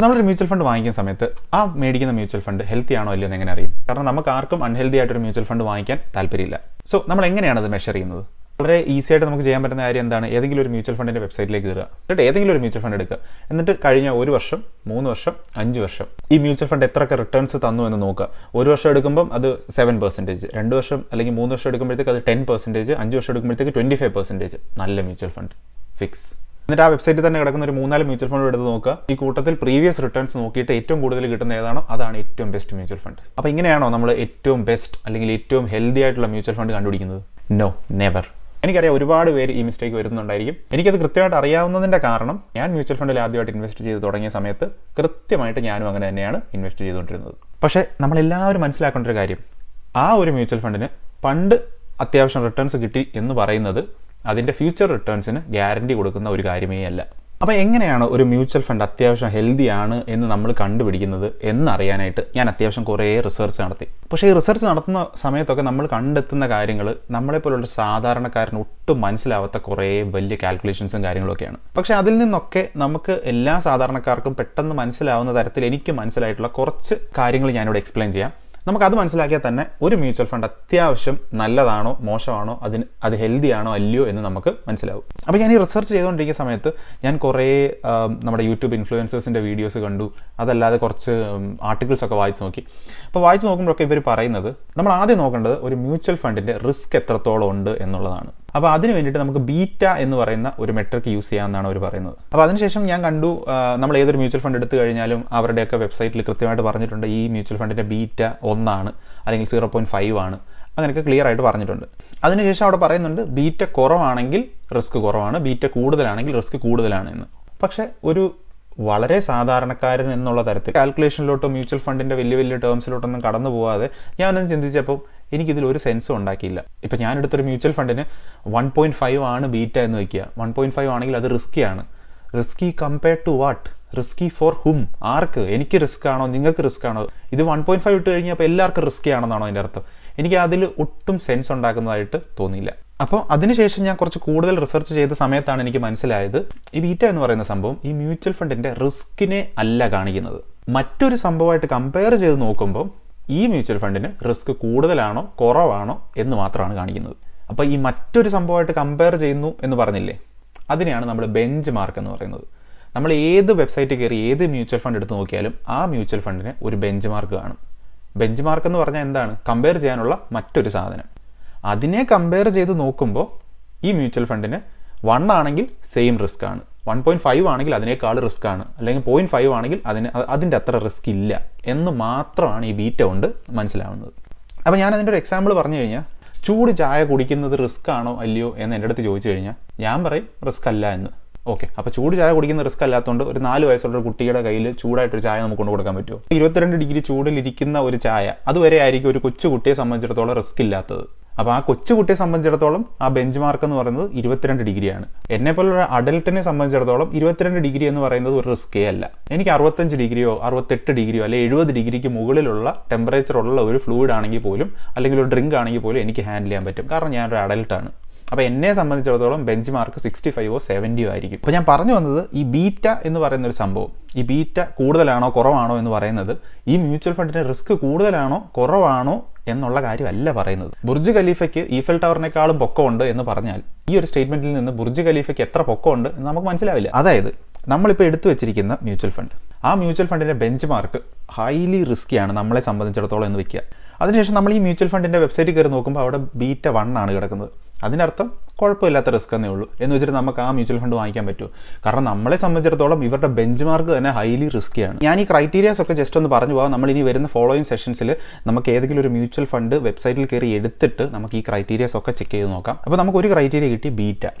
നമ്മളൊരു mutual fund വാങ്ങിക്കുന്ന സമയത്ത് ആ മേടിക്കുന്ന മ്യൂച്വൽ ഫണ്ട് ഹെൽത്തി ആണോ അല്ലയോ എന്ന് എങ്ങനെ അറിയും? കാരണം നമുക്ക് ആർക്കും അൺഹെൽത്തി ആയിട്ടൊരു മ്യൂച്വൽ ഫണ്ട് വാങ്ങിക്കാൻ താല്പര്യമില്ല. സോ നമ്മൾ എങ്ങനെയാണ് അത് മെഷർ ചെയ്യുന്നത്? വളരെ ഈസി ആയിട്ട് നമുക്ക് ചെയ്യാൻ പറ്റുന്ന കാര്യം എന്താണ്? ഏതെങ്കിലും ഒരു മ്യൂച്വൽ ഫണ്ടിൻ്റെ വെബ്സൈറ്റിലേക്ക് കയറുക, എന്നിട്ട് ഏതെങ്കിലും ഒരു മ്യൂച്വൽ ഫണ്ട് എടുക്കുക, എന്നിട്ട് കഴിഞ്ഞ 1 വർഷം, 3 വർഷം, 5 വർഷം ഈ മ്യൂച്വൽ ഫണ്ട് എത്രയൊക്കെ റിട്ടേൺസ് തന്നു എന്ന് നോക്കുക. 1 വർഷം എടുക്കുമ്പം അത് 7%, 2 വർഷം അല്ലെങ്കിൽ 3 വർഷം എടുക്കുമ്പോഴത്തേക്ക് അത് 10%, 5 വർഷം എടുക്കുമ്പോഴത്തേക്ക് 25%. നല്ല മ്യൂച്വൽ ഫണ്ട് ഫിക്സ്. എന്നിട്ട് ആ വെബ്സൈറ്റിൽ തന്നെ കിടക്കുന്ന ഒരു 3-4 മ്യൂച്വൽ ഫണ്ട് എടുത്ത് നോക്കുക. ഈ കൂട്ടത്തിൽ പ്രീവിയസ് റിട്ടേൺസ് നോക്കിയിട്ട് ഏറ്റവും കൂടുതൽ കിട്ടുന്ന ഏതാണോ അതാണ് ഏറ്റവും ബെസ്റ്റ് മ്യൂച്വൽ ഫണ്ട്. അപ്പോൾ ഇങ്ങനെയാണോ നമ്മൾ ഏറ്റവും ബെസ്റ്റ് അല്ലെങ്കിൽ ഏറ്റവും ഹെൽത്തി ആയിട്ടുള്ള മ്യൂച്വൽ ഫണ്ട് കണ്ടുപിടിക്കുന്നത്? No, never. എനിക്കറിയാം ഒരുപാട് പേര് ഈ മിസ്റ്റേക്ക് വരുന്നുണ്ടായിരിക്കും. എനിക്കത് കൃത്യമായിട്ട് അറിയാവുന്നതിൻ്റെ കാരണം ഞാൻ മ്യൂച്വൽ ഫണ്ടിൽ ആദ്യമായിട്ട് ഇൻവെസ്റ്റ് ചെയ്ത് തുടങ്ങിയ സമയത്ത് കൃത്യമായിട്ട് ഞാനും അങ്ങനെ തന്നെയാണ് ഇൻവെസ്റ്റ് ചെയ്തുകൊണ്ടിരുന്നത്. പക്ഷേ നമ്മളെല്ലാവരും മനസ്സിലാക്കേണ്ട ഒരു കാര്യം, ആ ഒരു മ്യൂച്വൽ ഫണ്ടിന് പണ്ട് അത്യാവശ്യം റിട്ടേൺസ് കിട്ടി എന്ന് പറയുന്നത് അതിൻ്റെ ഫ്യൂച്ചർ റിട്ടേൺസിന് ഗ്യാരണ്ടി കൊടുക്കുന്ന ഒരു കാര്യമേ അല്ല. അപ്പോൾ എങ്ങനെയാണ് ഒരു മ്യൂച്വൽ ഫണ്ട് അത്യാവശ്യം ഹെൽത്തി ആണ് എന്ന് നമ്മൾ കണ്ടുപിടിക്കുന്നത് എന്നറിയാനായിട്ട് ഞാൻ അത്യാവശ്യം കുറേ റിസർച്ച് നടത്തി. പക്ഷേ ഈ റിസർച്ച് നടത്തുന്ന സമയത്തൊക്കെ നമ്മൾ കണ്ടെത്തുന്ന കാര്യങ്ങൾ നമ്മളെപ്പോലുള്ള സാധാരണക്കാരന് ഒട്ടും മനസ്സിലാവാത്ത കുറേ വലിയ കാൽക്കുലേഷൻസും കാര്യങ്ങളൊക്കെയാണ്. പക്ഷേ അതിൽ നിന്നൊക്കെ നമുക്ക് എല്ലാ സാധാരണക്കാർക്കും പെട്ടെന്ന് മനസ്സിലാവുന്ന തരത്തിൽ എനിക്ക് മനസ്സിലായിട്ടുള്ള കുറച്ച് കാര്യങ്ങൾ ഞാനിവിടെ എക്സ്പ്ലെയിൻ ചെയ്യാം. നമുക്കത് മനസ്സിലാക്കിയാൽ തന്നെ ഒരു മ്യൂച്വൽ ഫണ്ട് അത്യാവശ്യം നല്ലതാണോ മോശമാണോ അത് ഹെൽത്തി ആണോ അല്ലയോ എന്ന് നമുക്ക് മനസ്സിലാവും. അപ്പോൾ ഞാൻ ഈ റിസർച്ച് ചെയ്തുകൊണ്ടിരിക്കുന്ന സമയത്ത് ഞാൻ കുറേ നമ്മുടെ യൂട്യൂബ് ഇൻഫ്ലുവൻസേഴ്സിൻ്റെ വീഡിയോസ് കണ്ടു, അതല്ലാതെ കുറച്ച് ആർട്ടിക്കിൾസ് ഒക്കെ വായിച്ച് നോക്കി. അപ്പോൾ വായിച്ച് നോക്കുമ്പോഴൊക്കെ ഇവർ പറയുന്നത് നമ്മൾ ആദ്യം നോക്കേണ്ടത് ഒരു മ്യൂച്വൽ ഫണ്ടിൻ്റെ റിസ്ക് എത്രത്തോളം ഉണ്ട് എന്നുള്ളതാണ്. അപ്പോൾ അതിന് വേണ്ടിയിട്ട് നമുക്ക് ബീറ്റ എന്ന് പറയുന്ന ഒരു മെട്രിക് യൂസ് ചെയ്യാമെന്നാണ് അവർ പറയുന്നത്. അപ്പോൾ അതിനുശേഷം ഞാൻ കണ്ടു, നമ്മൾ ഏതൊരു മ്യൂച്വൽ ഫണ്ട് എടുത്തു കഴിഞ്ഞാലും അവരുടെയൊക്കെ വെബ്സൈറ്റിൽ കൃത്യമായിട്ട് പറഞ്ഞിട്ടുണ്ട് ഈ മ്യൂച്വൽ ഫണ്ടിൻ്റെ ബീറ്റ 1 ആണ് അല്ലെങ്കിൽ 0.5 ആണ്, അങ്ങനെയൊക്കെ ക്ലിയർ ആയിട്ട് പറഞ്ഞിട്ടുണ്ട്. അതിനുശേഷം അവിടെ പറയുന്നുണ്ട് ബീറ്റ കുറവാണെങ്കിൽ റിസ്ക് കുറവാണ്, ബീറ്റ കൂടുതലാണെങ്കിൽ റിസ്ക് കൂടുതലാണ് എന്ന്. പക്ഷേ ഒരു വളരെ സാധാരണക്കാരൻ എന്നുള്ള തരത്തിൽ കാൽക്കുലേഷനിലോട്ടോ മ്യൂച്വൽ ഫണ്ടിൻ്റെ വലിയ വലിയ ടേംസിലോട്ടൊന്നും കടന്നു പോകാതെ ഞാനൊന്ന് ചിന്തിച്ചപ്പോൾ എനിക്കിതിൽ ഒരു സെൻസും ഉണ്ടാക്കിയില്ല. ഇപ്പം ഞാനെടുത്തൊരു മ്യൂച്വൽ ഫണ്ടിന് 1.5 ആണ് ബീറ്റ എന്ന് വയ്ക്കുക. 1.5 ആണെങ്കിൽ അത് റിസ്ക്കിയാണ്. Risky compared to what? Risky for hmm? ആർക്ക്? എനിക്ക് റിസ്ക് ആണോ നിങ്ങൾക്ക് റിസ്ക് ആണോ? ഇത് 1.5 ഇട്ട് കഴിഞ്ഞാൽ അപ്പോൾ എല്ലാവർക്കും റിസ്കി ആണെന്നാണോ അതിൻ്റെ അർത്ഥം? എനിക്ക് അതിൽ ഒട്ടും സെൻസ് ഉണ്ടാക്കുന്നതായിട്ട് തോന്നിയില്ല. അപ്പോൾ അതിനുശേഷം ഞാൻ കുറച്ച് കൂടുതൽ റിസർച്ച് ചെയ്ത സമയത്താണ് എനിക്ക് മനസ്സിലായത് ഈ ബീറ്റ എന്ന് പറയുന്ന സംഭവം ഈ മ്യൂച്വൽ ഫണ്ടിൻ്റെ റിസ്കിനെ അല്ല കാണിക്കുന്നത്. മറ്റൊരു സംഭവമായിട്ട് കമ്പയർ ചെയ്ത് നോക്കുമ്പോൾ ഈ മ്യൂച്വൽ ഫണ്ടിന് റിസ്ക് കൂടുതലാണോ കുറവാണോ എന്ന് മാത്രമാണ് കാണിക്കുന്നത്. അപ്പോൾ ഈ മറ്റൊരു സംഭവമായിട്ട് കമ്പയർ ചെയ്യുന്നു എന്ന് പറഞ്ഞില്ലേ, അതിനെയാണ് നമ്മൾ ബെഞ്ച് മാർക്ക് എന്ന് പറയുന്നത്. നമ്മൾ ഏത് വെബ്സൈറ്റിൽ കയറി ഏത് മ്യൂച്വൽ ഫണ്ട് എടുത്ത് നോക്കിയാലും ആ മ്യൂച്വൽ ഫണ്ടിന് ഒരു ബെഞ്ച് മാർക്ക് കാണും. ബെഞ്ച് മാർക്ക് എന്ന് പറഞ്ഞാൽ എന്താണ്? കമ്പയർ ചെയ്യാനുള്ള മറ്റൊരു സാധനം. അതിനെ കമ്പയർ ചെയ്ത് നോക്കുമ്പോൾ ഈ മ്യൂച്വൽ ഫണ്ടിന് 1 ആണെങ്കിൽ സെയിം റിസ്ക് ആണ്, 1.5 ആണെങ്കിൽ അതിനേക്കാൾ റിസ്ക് ആണ്, അല്ലെങ്കിൽ 0.5 ആണെങ്കിൽ അതിൻ്റെ അത്ര റിസ്ക് ഇല്ല എന്ന് മാത്രമാണ് ഈ ബീറ്റ കൊണ്ട് മനസ്സിലാവുന്നത്. അപ്പോൾ ഞാൻ അതിൻ്റെ ഒരു എക്സാമ്പിൾ പറഞ്ഞു കഴിഞ്ഞാൽ, ചൂട് ചായ കുടിക്കുന്നത് റിസ്ക് ആണോ അല്ലയോ എന്ന് എൻ്റെ അടുത്ത് ചോദിച്ചു കഴിഞ്ഞാൽ ഞാൻ പറയും റിസ്ക് അല്ല എന്ന്. ഓക്കെ, അപ്പോൾ ചൂട് ചായ കുടിക്കുന്ന റിസ്ക് അല്ലാത്തതുകൊണ്ട് ഒരു 4 വയസ്സുള്ള ഒരു കുട്ടിയുടെ കയ്യിൽ ചൂടായിട്ടൊരു ചായ നമുക്ക് കൊണ്ടു കൊടുക്കാൻ പറ്റുമോ? 22 ഡിഗ്രി ചൂടിലിരിക്കുന്ന ഒരു ചായ അതുവരെ ആയിരിക്കും ഒരു കൊച്ചു കുട്ടിയെ സംബന്ധിച്ചിടത്തോളം റിസ്ക് ഇല്ലാത്തത്. അപ്പോൾ ആ കൊച്ചു കുട്ടിയെ സംബന്ധിച്ചിടത്തോളം ആ ബെഞ്ച് മാർക്ക് എന്ന് പറയുന്നത് 22 ഡിഗ്രിയാണ്. എന്നെപ്പോലുള്ള അഡൽട്ടിനെ സംബന്ധിച്ചിടത്തോളം 22 ഡിഗ്രി എന്ന് പറയുന്നത് ഒരു റിസ്കേ അല്ല. എനിക്ക് 65 ഡിഗ്രിയോ 68 ഡിഗ്രിയോ അല്ലെങ്കിൽ 70 ഡിഗ്രിക്ക് മുകളിലുള്ള ടെമ്പറേച്ചർ ഉള്ള ഒരു ഫ്ലൂയിഡ് ആണെങ്കിൽ പോലും അല്ലെങ്കിൽ ഒരു ഡ്രിങ്ക് ആണെങ്കിൽ പോലും എനിക്ക് ഹാൻഡിൽ ചെയ്യാൻ പറ്റും, കാരണം ഞാനൊരു അഡൽട്ടാണ്. അപ്പോൾ എന്നെ സംബന്ധിച്ചിടത്തോളം ബെഞ്ച് മാർക്ക് 65 or 70 ആയിരിക്കും. അപ്പോൾ ഞാൻ പറഞ്ഞു വന്നത് ഈ ബീറ്റ എന്ന് പറയുന്നൊരു സംഭവം, ഈ ബീറ്റ കൂടുതലാണോ കുറവാണോ എന്ന് പറയുന്നത് ഈ മ്യൂച്വൽ ഫണ്ടിൻ്റെ റിസ്ക് കൂടുതലാണോ കുറവാണോ എന്നുള്ള കാര്യമല്ല പറയുന്നത്. ബുർജ് ഖലീഫയ്ക്ക് ഈഫൽ ടവറിനേക്കാളും പൊക്കമുണ്ട് എന്ന് പറഞ്ഞാൽ ഈ ഒരു സ്റ്റേറ്റ്മെൻറ്റിൽ നിന്ന് ബുർജ് ഖലീഫയ്ക്ക് എത്ര പൊക്കമുണ്ട് എന്ന് നമുക്ക് മനസ്സിലാവില്ല. അതായത് നമ്മളിപ്പോൾ എടുത്തു വെച്ചിരിക്കുന്ന മ്യൂച്വൽ ഫണ്ട്, ആ മ്യൂച്വൽ ഫണ്ടിൻ്റെ ബെഞ്ച് മാർക്ക് ഹൈലി റിസ്ക്കിയാണ് നമ്മളെ സംബന്ധിച്ചിടത്തോളം എന്ന് വയ്ക്കുക. അതിനുശേഷം നമ്മൾ ഈ മ്യൂച്വൽ ഫണ്ടിൻ്റെ വെബ്സൈറ്റിൽ കയറി നോക്കുമ്പോൾ അവിടെ ബീറ്റ 1 ആണ് കിടക്കുന്നത്. അതിനർത്ഥം കുഴപ്പമില്ലാത്ത റിസ്ക് എന്നേ ഉള്ളൂ എന്ന് വെച്ചിട്ട് നമുക്ക് ആ മ്യൂച്വൽ ഫണ്ട് വാങ്ങിക്കാൻ പറ്റുമോ? കാരണം നമ്മളെ സംബന്ധിച്ചിടത്തോളം ഇവരുടെ ബെഞ്ച് മാർക്ക് തന്നെ ഹൈലി റിസ്ക്കിയാണ്. ഞാൻ ഈ ക്രൈറ്റീരിയാസ് ഒക്കെ ജസ്റ്റ് ഒന്ന് പറഞ്ഞു പോകാം. നമ്മൾ ഇനി വരുന്ന ഫോളോയിങ് സെഷൻസിൽ നമുക്ക് ഏതെങ്കിലും ഒരു മ്യൂച്വൽ ഫണ്ട് വെബ്സൈറ്റിൽ കയറി എടുത്തിട്ട് നമുക്ക് ഈ ക്രൈറ്റീരിയാസ് ഒക്കെ ചെക്ക് ചെയ്ത് നോക്കാം. അപ്പോൾ നമുക്കൊരു ക്രൈറ്റീരിയ കിട്ടി,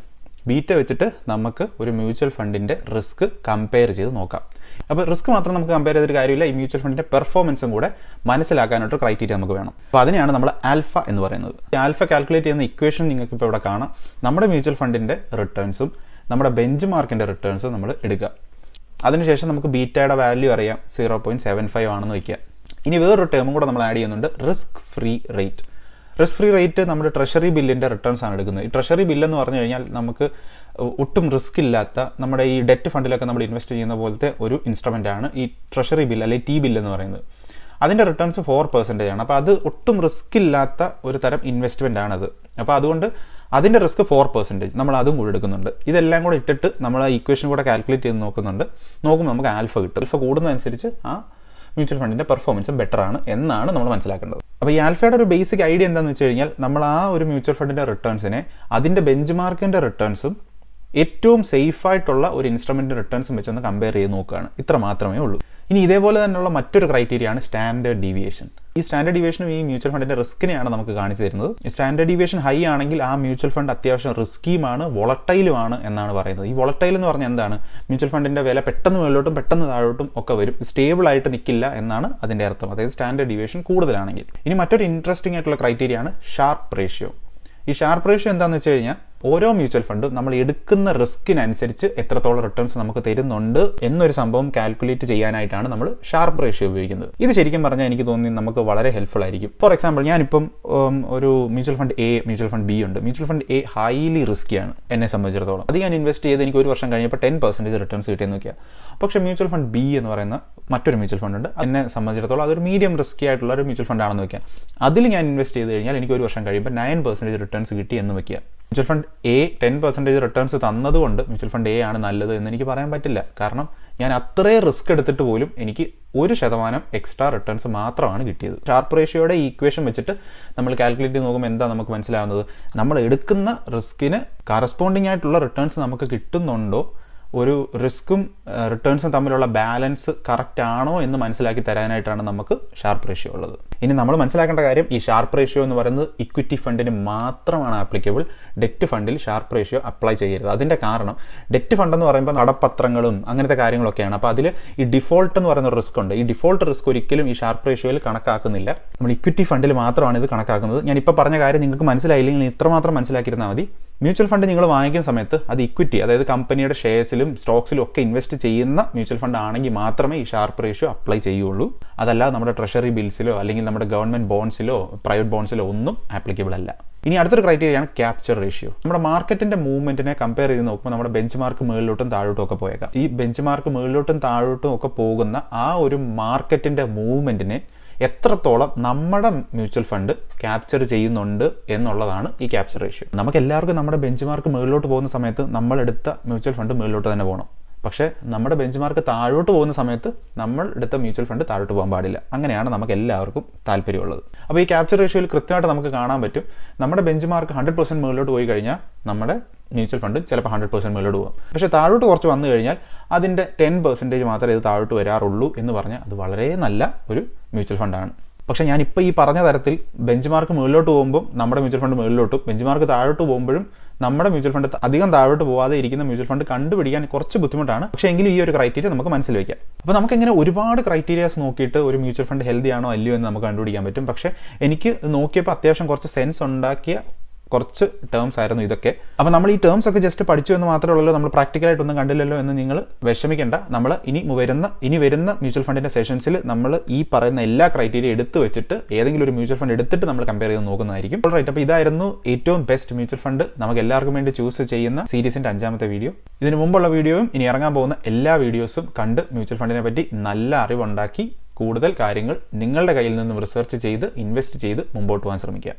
ബീറ്റ വെച്ചിട്ട് നമുക്ക് ഒരു മ്യൂച്വൽ ഫണ്ടിൻ്റെ റിസ്ക് കമ്പയർ ചെയ്ത് നോക്കാം. അപ്പോൾ റിസ്ക് മാത്രം നമുക്ക് കമ്പയർ ചെയ്തൊരു കാര്യമില്ല, ഈ മ്യൂച്വൽ ഫണ്ടിൻ്റെ പെർഫോമൻസും കൂടെ മനസ്സിലാക്കാനായിട്ട് ക്രൈറ്റീരിയ നമുക്ക് വേണം. അപ്പോൾ അതിനെയാണ് നമ്മൾ ആൽഫ എന്ന് പറയുന്നത്. ഈ ആൽഫ കാൽക്കുലേറ്റ് ചെയ്യുന്ന ഇക്വേഷൻ നിങ്ങൾക്ക് ഇപ്പോൾ ഇവിടെ കാണാം. നമ്മുടെ മ്യൂച്വൽ ഫണ്ടിൻ്റെ റിട്ടേൺസും നമ്മുടെ ബെഞ്ച് മാർക്കിൻ്റെ റിട്ടേൺസും നമ്മൾ എടുക്കുക. അതിനുശേഷം നമുക്ക് ബീറ്റയുടെ വാല്യൂ അറിയാം, 0.75 ആണെന്ന് വയ്ക്കുക. ഇനി വേറൊരു ടേമും കൂടെ നമ്മൾ ആഡ് ചെയ്യുന്നുണ്ട്, risk free rate. Risk free rate നമ്മുടെ ട്രഷറി ബില്ലിൻ്റെ റിട്ടേൺസ് ആണ് എടുക്കുന്നത്. ഈ ട്രഷറി ബില്ലെന്ന് പറഞ്ഞു കഴിഞ്ഞാൽ നമുക്ക് ഒട്ടും റിസ്ക് ഇല്ലാത്ത നമ്മുടെ ഈ ഡെറ്റ് ഫണ്ടിലൊക്കെ നമ്മൾ ഇൻവെസ്റ്റ് ചെയ്യുന്ന പോലത്തെ ഒരു ഇൻസ്ട്രുമെൻ്റ് ആണ് ഈ ട്രഷറി ബില്ല് അല്ലെങ്കിൽ ടി ബില്ല് എന്ന് പറയുന്നത്. അതിൻ്റെ റിട്ടേൺസ് 4% ആണ്. അപ്പോൾ അത് ഒട്ടും റിസ്ക് ഇല്ലാത്ത ഒരു തരം ഇൻവെസ്റ്റ്മെൻ്റ് ആണത്. അപ്പോൾ അതുകൊണ്ട് അതിൻ്റെ റിസ്ക് 4% നമ്മൾ അതും കൂടെ എടുക്കുന്നുണ്ട്. ഇതെല്ലാം കൂടെ ഇട്ടിട്ട് നമ്മൾ ആ ഇക്വേഷൻ കൂടെ കാൽക്കുലേറ്റ് ചെയ്ത് നോക്കുമ്പോൾ നമുക്ക് ആൽഫ കിട്ടും. ആൽഫ കൂടുന്നതനുസരിച്ച് ആ മ്യൂച്വൽ ഫണ്ടിൻ്റെ പെർഫോമൻസും ബെറ്റർ ആണ് എന്നാണ് നമ്മൾ മനസ്സിലാക്കേണ്ടത്. അപ്പോൾ ഈ ആൽഫയുടെ ഒരു ബേസിക് ഐഡിയ എന്താണെന്ന് വെച്ച് കഴിഞ്ഞാൽ നമ്മൾ ആ ഒരു മ്യൂച്വൽ ഫണ്ടിൻ്റെ റിട്ടേൺസിനെ അതിൻ്റെ ബെഞ്ച് മാർക്കിൻ്റെ റിട്ടേൺസും ഏറ്റവും സേഫായിട്ടുള്ള ഒരു ഇൻസ്ട്രുമെൻ്റ് റിട്ടേൺസും വെച്ചൊന്ന് കമ്പയർ ചെയ്ത് നോക്കുകയാണ്. ഇത്ര മാത്രമേ ഉള്ളൂ. ഇനി ഇതേപോലെ തന്നെയുള്ള മറ്റൊരു ക്രൈറ്റീരിയയാണ് സ്റ്റാൻഡേർഡ് ഡീവിയേഷൻ. ഈ സ്റ്റാൻഡേർഡ് ഡീവിയേഷനും ഈ മ്യൂച്വൽ ഫണ്ടിൻ്റെ റിസ്കിനെയാണ് നമുക്ക് കാണിച്ചു തരുന്നത്. ഈ സ്റ്റാൻഡേർഡ് ഡീവിയേഷൻ ഹൈ ആണെങ്കിൽ ആ മ്യൂച്വൽ ഫണ്ട് അത്യാവശ്യം റിസ്കിയുമാണ്, വോളട്ടൈലുമാണ് എന്നാണ് പറയുന്നത്. ഈ വോളട്ടൈൽ എന്ന് പറഞ്ഞാൽ എന്താണ്? മ്യൂച്വൽ ഫണ്ടിൻ്റെ വില പെട്ടെന്ന് മുകളിലോട്ടും പെട്ടെന്ന് താഴോട്ടും ഒക്കെ വരും, സ്റ്റേബിൾ ആയിട്ട് നിൽക്കില്ല എന്നാണ് അതിൻ്റെ അർത്ഥം. അതായത് സ്റ്റാൻഡേർഡ് ഡീവിയേഷൻ കൂടുതലാണെങ്കിൽ. ഇനി മറ്റൊരു ഇൻട്രസ്റ്റിംഗ് ആയിട്ടുള്ള ക്രൈറ്റീരിയയാണ് ഷാർപ്പ് റേഷ്യോ. ഈ ഷാർപ്പ് റേഷ്യോ എന്താണെന്ന് വെച്ച് കഴിഞ്ഞാൽ ഓരോ മ്യൂച്വൽ ഫണ്ടും നമ്മൾ എടുക്കുന്ന റിസ്കിനനുസരിച്ച് എത്രത്തോളം റിട്ടേൺസ് നമുക്ക് തരുന്നുണ്ട് എന്നൊരു സംഭവം കാൽക്കുലേറ്റ് ചെയ്യാനായിട്ടാണ് നമ്മൾ ഷാർപ്പ് റേഷ്യോ ഉപയോഗിക്കുന്നത്. ഇത് ശരിക്കും പറഞ്ഞാൽ എനിക്ക് തോന്നി നമുക്ക് വളരെ ഹെൽപ്ഫുൾ ആയിരിക്കും. ഫോർ എക്സാമ്പിൾ, ഞാനിപ്പം ഒരു mutual fund A, mutual fund B ഉണ്ട്. മ്യൂച്വൽ ഫണ്ട് എ ഹൈലി റിസ്കിയാണ് എന്നെ സംബന്ധിച്ചിടത്തോളം. അത് ഞാൻ ഇൻവെസ്റ്റ് ചെയ്ത് എനിക്ക് ഒരു വർഷം കഴിഞ്ഞപ്പോൾ 10% റിട്ടേൺസ് കിട്ടിയെന്ന് നോക്കിയാൽ. പക്ഷേ മ്യൂച്വൽ ഫണ്ട് ബി എന്ന് പറയുന്ന മറ്റൊരു മ്യൂച്വൽ ഫണ്ട് ഉണ്ട്. എന്നെ സംബന്ധിച്ചിടത്തോളം അതൊരു മീഡിയം റിസ്കി ആയിട്ടുള്ള ഒരു മ്യൂച്വൽ ഫണ്ടാണെന്ന് വെക്കാം. അതിൽ ഞാൻ ഇൻവെസ്റ്റ് ചെയ്ത് കഴിഞ്ഞാൽ എനിക്ക് ഒരു വർഷം കഴിയുമ്പോൾ 9% റിട്ടേൺസ് കിട്ടി എന്ന് വെക്കുക. മ്യൂച്വൽ ഫണ്ട് എ 10% റിട്ടേൺസ് തന്നതുകൊണ്ട് മ്യൂച്വൽ ഫണ്ട് എ ആണ് നല്ലത് എന്ന് എനിക്ക് പറയാൻ പറ്റില്ല. കാരണം ഞാൻ അത്രയും റിസ്ക് എടുത്തിട്ട് പോലും എനിക്ക് 1% എക്സ്ട്രാ റിട്ടേൺസ് മാത്രമാണ് കിട്ടിയത്. ഷാർപ്പ് റേഷ്യോയുടെ ഈക്വേഷൻ വെച്ചിട്ട് നമ്മൾ കാൽക്കുലേറ്റ് ചെയ്ത് നോക്കുമ്പോൾ എന്താ നമുക്ക് മനസ്സിലാവുന്നത്? നമ്മൾ എടുക്കുന്ന റിസ്കിന് കറസ്പോണ്ടിങ് ആയിട്ടുള്ള റിട്ടേൺസ് നമുക്ക് കിട്ടുന്നുണ്ടോ, ഒരു റിസ്ക്കും റിട്ടേൺസും തമ്മിലുള്ള ബാലൻസ് കറക്റ്റ് ആണോ എന്ന് മനസ്സിലാക്കി തരാനായിട്ടാണ് നമുക്ക് ഷാർപ്പ് റേഷ്യോ ഉള്ളത്. ഇനി നമ്മൾ മനസ്സിലാക്കേണ്ട കാര്യം, ഈ ഷാർപ്പ് റേഷ്യോ എന്ന് പറയുന്നത് ഇക്വിറ്റി ഫണ്ടിന് മാത്രമാണ് ആപ്ലിക്കബിൾ. ഡെറ്റ് ഫണ്ടിൽ ഷാർപ്പ് റേഷ്യോ അപ്ലൈ ചെയ്യരുത്. അതിൻ്റെ കാരണം, ഡെറ്റ് ഫണ്ട് എന്ന് പറയുമ്പോൾ നടപ്പത്രങ്ങളും അങ്ങനത്തെ കാര്യങ്ങളൊക്കെയാണ്. അപ്പോൾ അതിൽ ഈ ഡിഫോൾട്ട് എന്ന് പറയുന്ന റിസ്ക് ഉണ്ട്. ഈ ഡിഫോൾട്ട് റിസ്ക് ഒരിക്കലും ഈ ഷാർപ്പ് റേഷ്യോയിൽ കണക്കാക്കുന്നില്ല. നമ്മൾ ഇക്വിറ്റി ഫണ്ടിൽ മാത്രമാണ് ഇത് കണക്കാക്കുന്നത്. ഞാനിപ്പോൾ പറഞ്ഞ കാര്യം നിങ്ങൾക്ക് മനസ്സിലായില്ലെങ്കിൽ ഇത്രമാത്രം മനസ്സിലാക്കിയിരുന്നാൽ മതി. മ്യൂച്വൽ ഫണ്ട് നിങ്ങൾ വാങ്ങിക്കുന്ന സമയത്ത് അത് ഇക്വിറ്റി, അതായത് കമ്പനിയുടെ ഷെയർസിലും സ്റ്റോക്സിലും ഒക്കെ ഇൻവെസ്റ്റ് ചെയ്യുന്ന മ്യൂച്വൽ ഫണ്ട് ആണെങ്കിൽ മാത്രമേ ഈ ഷാർപ്പ് റേഷ്യോ അപ്ലൈ ചെയ്യുള്ളൂ. അതല്ലാതെ നമ്മുടെ ട്രഷറി ബിൽസിലോ അല്ലെങ്കിൽ നമ്മുടെ ഗവൺമെൻറ് ബോൺസിലോ പ്രൈവറ്റ് ബോൺസിലോ ഒന്നും ആപ്ലിക്കബിൾ അല്ല. ഇനി അടുത്തൊരു ക്രൈറ്റീരിയയാണ് ക്യാപ്ചർ റേഷ്യോ. നമ്മുടെ മാർക്കറ്റിന്റെ മൂവ്മെന്റിനെ കമ്പയർ ചെയ്ത് നോക്കുമ്പോൾ നമ്മുടെ ബെഞ്ച് മാർക്ക് മുകളിലോട്ടും താഴോട്ടും ഒക്കെ പോയേക്കാം. ഈ ബെഞ്ച് മാർക്ക് മുകളിലോട്ടും താഴോട്ടും ഒക്കെ പോകുന്ന ആ ഒരു മാർക്കറ്റിന്റെ മൂവ്മെന്റിനെ എത്രത്തോളം നമ്മുടെ മ്യൂച്വൽ ഫണ്ട് ക്യാപ്ചർ ചെയ്യുന്നുണ്ട് എന്നുള്ളതാണ് ഈ ക്യാപ്ചർ റേഷ്യോ. നമുക്ക് എല്ലാവർക്കും നമ്മുടെ ബെഞ്ച് മാർക്ക് മുകളിലോട്ട് പോകുന്ന സമയത്ത് നമ്മളെടുത്ത മ്യൂച്വൽ ഫണ്ട് മുകളിലോട്ട് തന്നെ പോകണം. പക്ഷേ നമ്മുടെ ബെഞ്ച് മാർക്ക് താഴോട്ട് പോകുന്ന സമയത്ത് നമ്മൾ എടുത്ത മ്യൂച്വൽ ഫണ്ട് താഴോട്ട് പോകാൻ പാടില്ല. അങ്ങനെയാണ് നമുക്ക് എല്ലാവർക്കും താല്പര്യമുള്ളത്. അപ്പോൾ ഈ ക്യാപ്ചർ റേഷ്യോയിൽ കൃത്യമായിട്ട് നമുക്ക് കാണാൻ പറ്റും, നമ്മുടെ ബെഞ്ച് മാർക്ക് 100% മുകളിലോട്ട് പോയി കഴിഞ്ഞാൽ നമ്മുടെ മ്യൂച്വൽ ഫണ്ട് ചിലപ്പോൾ 100% മുകളിലോട്ട് പോകും. പക്ഷേ താഴോട്ട് കുറച്ച് വന്നു കഴിഞ്ഞാൽ അതിൻ്റെ 10% മാത്രമേ ഇത് താഴോട്ട് വരാറുള്ളൂ എന്ന് പറഞ്ഞാൽ അത് വളരെ നല്ല ഒരു മ്യൂച്വൽ ഫണ്ടാണ്. പക്ഷേ ഞാനിപ്പോൾ ഈ പറഞ്ഞ തരത്തിൽ ബെഞ്ച് മാർക്ക് മുകളിലോട്ട് പോകുമ്പോൾ നമ്മുടെ മ്യൂച്വൽ ഫണ്ട് മുകളിലോട്ടും ബെഞ്ച് മാർക്ക് താഴോട്ട് പോകുമ്പോഴും നമ്മുടെ മ്യൂച്വൽ ഫണ്ട് അധികം താഴോട്ട് പോകാതെ ഇരിക്കുന്ന മ്യൂച്വൽ ഫണ്ട് കണ്ടുപിടിക്കാൻ കുറച്ച് ബുദ്ധിമുട്ടാണ്. പക്ഷേ എങ്കിലും ഈ ഒരു ക്രൈറ്റീരിയ നമുക്ക് മനസ്സിൽ വയ്ക്കാം. അപ്പോൾ നമുക്കിങ്ങനെ ഒരുപാട് ക്രൈറ്റീരിയാസ് നോക്കിയിട്ട് ഒരു മ്യൂച്വൽ ഫണ്ട് ഹെൽത്തി ആണോ അല്ലയോ എന്ന് നമുക്ക് കണ്ടുപിടിക്കാൻ പറ്റും. പക്ഷേ എനിക്ക് നോക്കിയപ്പോൾ അത്യാവശ്യം കുറച്ച് സെൻസ് ഉണ്ടാക്കിയ കുറച്ച് ടേംസ് ആയിരുന്നു ഇതൊക്കെ. അപ്പോൾ നമ്മൾ ഈ ടേംസ് ഒക്കെ ജസ്റ്റ് പഠിച്ചു എന്ന് മാത്രമേ ഉള്ളൂ, നമ്മൾ പ്രാക്ടിക്കലായിട്ടൊന്നും കണ്ടില്ലല്ലോ എന്ന് നിങ്ങൾ വിഷമിക്കേണ്ട. നമ്മൾ ഇനി വരുന്ന മ്യൂച്വൽ ഫണ്ടിൻ്റെ സെഷൻസിൽ നമ്മൾ ഈ പറയുന്ന എല്ലാ ക്രൈറ്റീരിയ എടുത്ത് വെച്ചിട്ട് ഏതെങ്കിലും ഒരു മ്യൂച്വൽ ഫണ്ട് എടുത്തിട്ട് നമ്മൾ കമ്പയർ ചെയ്ത് നോക്കുന്നതായിരിക്കും. റൈറ്റ്, അപ്പോൾ ഇതായിരുന്നു ഏറ്റവും ബെസ്റ്റ് മ്യൂച്വൽ ഫണ്ട് നമുക്ക് എല്ലാവർക്കും വേണ്ടി ചൂസ് ചെയ്യുന്ന സീരീസിൻ്റെ 5ാമത്തെ വീഡിയോ. ഇതിന് മുമ്പുള്ള വീഡിയോയും ഇനി ഇറങ്ങാൻ പോകുന്ന എല്ലാ വീഡിയോസും കണ്ട് മ്യൂച്വൽ ഫണ്ടിനെ പറ്റി നല്ല അറിവുണ്ടാക്കി കൂടുതൽ കാര്യങ്ങൾ നിങ്ങളുടെ കയ്യിൽ നിന്നും റിസർച്ച് ചെയ്ത് ഇൻവെസ്റ്റ് ചെയ്ത് മുമ്പോട്ട് പോകാൻ ശ്രമിക്കുക.